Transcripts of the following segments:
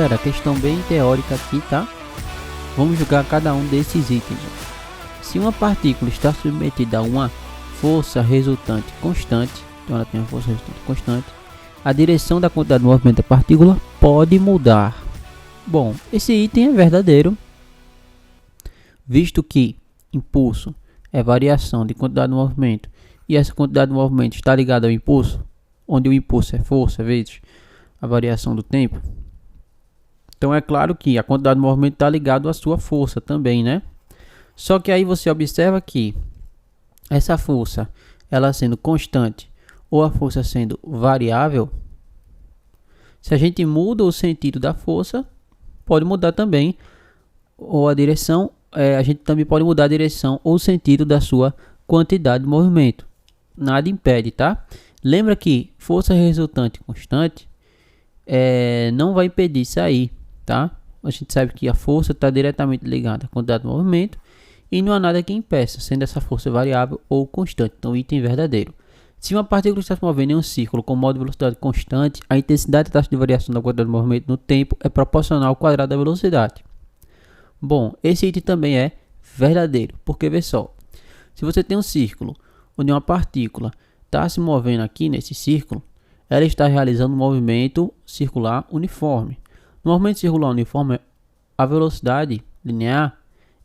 galera, questão bem teórica aqui, tá? Vamos jogar cada um desses itens. Se uma partícula está submetida a uma força resultante constante, então ela tem uma força resultante constante, a direção da quantidade de movimento da partícula pode mudar. Bom, esse item é verdadeiro, visto que impulso é variação de quantidade de movimento e essa quantidade de movimento está ligada ao impulso, onde o impulso é força vezes a variação do tempo. Então é claro que a quantidade de movimento está ligado à sua força também, né? Só que aí você observa que essa força, ela sendo constante ou a força sendo variável, se a gente muda o sentido da força, pode mudar também ou a direção, a gente também pode mudar a direção ou o sentido da sua quantidade de movimento. Nada impede, tá? Lembra que força resultante constante não vai impedir isso aí, tá? A gente sabe que a força está diretamente ligada à quantidade de movimento e não há nada que impeça, sendo essa força variável ou constante. Então, item verdadeiro. Se uma partícula está se movendo em um círculo com modo de velocidade constante, a intensidade e taxa de variação da quantidade de movimento no tempo é proporcional ao quadrado da velocidade. Bom, esse item também é verdadeiro, porque vê só, se você tem um círculo onde uma partícula está se movendo aqui nesse círculo, ela está realizando um movimento circular uniforme. No movimento circular uniforme, a velocidade linear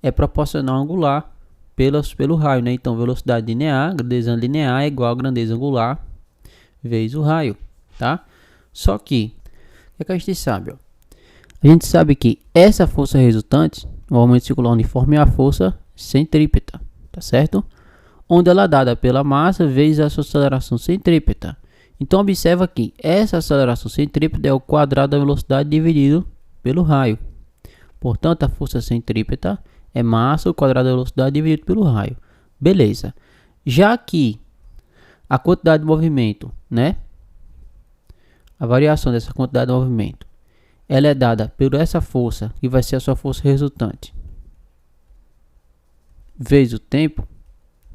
é proporcional ao angular pelo raio, né? Então, velocidade linear, grandeza linear é igual a grandeza angular vezes o raio, tá? Só que, o que a gente sabe? Ó? A gente sabe que essa força resultante, no movimento circular uniforme, é a força centrípeta, tá certo? Onde ela é dada pela massa vezes a sua aceleração centrípeta. Então, observa que essa aceleração centrípeta é o quadrado da velocidade dividido pelo raio. Portanto, a força centrípeta é massa ao quadrado da velocidade dividido pelo raio. Beleza. Já que a quantidade de movimento, né? A variação dessa quantidade de movimento, ela é dada por essa força, que vai ser a sua força resultante, vezes o tempo.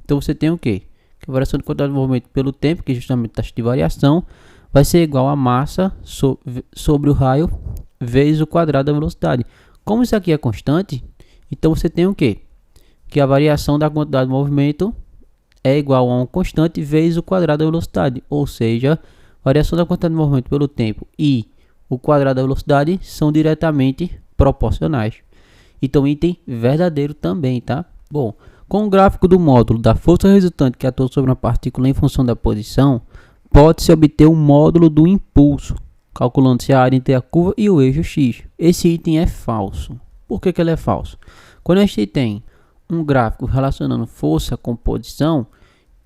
Então, você tem o quê? Que a variação de quantidade de movimento pelo tempo, que é justamente a taxa de variação, vai ser igual a massa sobre o raio vezes o quadrado da velocidade. Como isso aqui é constante, então você tem o quê? Que a variação da quantidade de movimento é igual a uma constante vezes o quadrado da velocidade. Ou seja, a variação da quantidade de movimento pelo tempo e o quadrado da velocidade são diretamente proporcionais. Então, item verdadeiro também, tá? Bom, com o gráfico do módulo da força resultante que atua sobre uma partícula em função da posição, pode-se obter um módulo do impulso, calculando-se a área entre a curva e o eixo X. Esse item é falso. Por que ele é falso? Quando a gente tem um gráfico relacionando força com posição,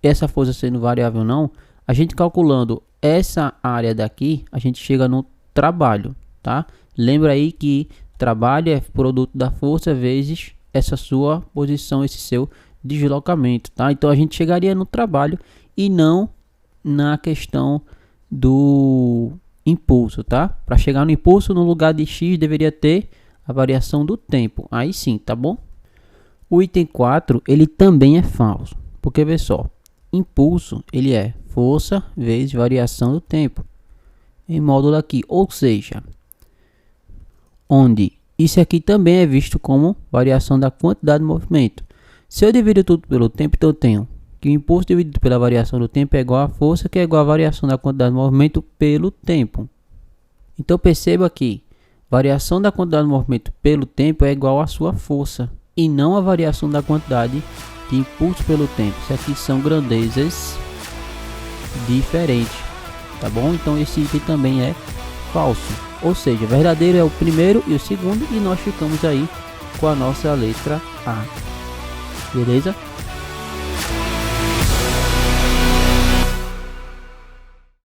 essa força sendo variável ou não, a gente calculando essa área daqui, a gente chega no trabalho, tá? Lembra aí que trabalho é produto da força vezes essa sua posição, esse seu deslocamento, tá? Então a gente chegaria no trabalho e não na questão do impulso, tá? Para chegar no impulso, no lugar de x deveria ter a variação do tempo. Aí sim, tá bom? O item 4, ele também é falso. Porque vê só, impulso, ele é força vezes variação do tempo. Em módulo aqui, ou seja, onde isso aqui também é visto como variação da quantidade de movimento. Se eu dividir tudo pelo tempo, então eu tenho que o impulso dividido pela variação do tempo é igual a força, que é igual a variação da quantidade de movimento pelo tempo. Então perceba que variação da quantidade de movimento pelo tempo é igual à sua força, e não a variação da quantidade de impulso pelo tempo. Isso aqui são grandezas diferentes, tá bom? Então esse item também é falso. Ou seja, verdadeiro é o primeiro e o segundo, e nós ficamos aí com a nossa letra A. Beleza?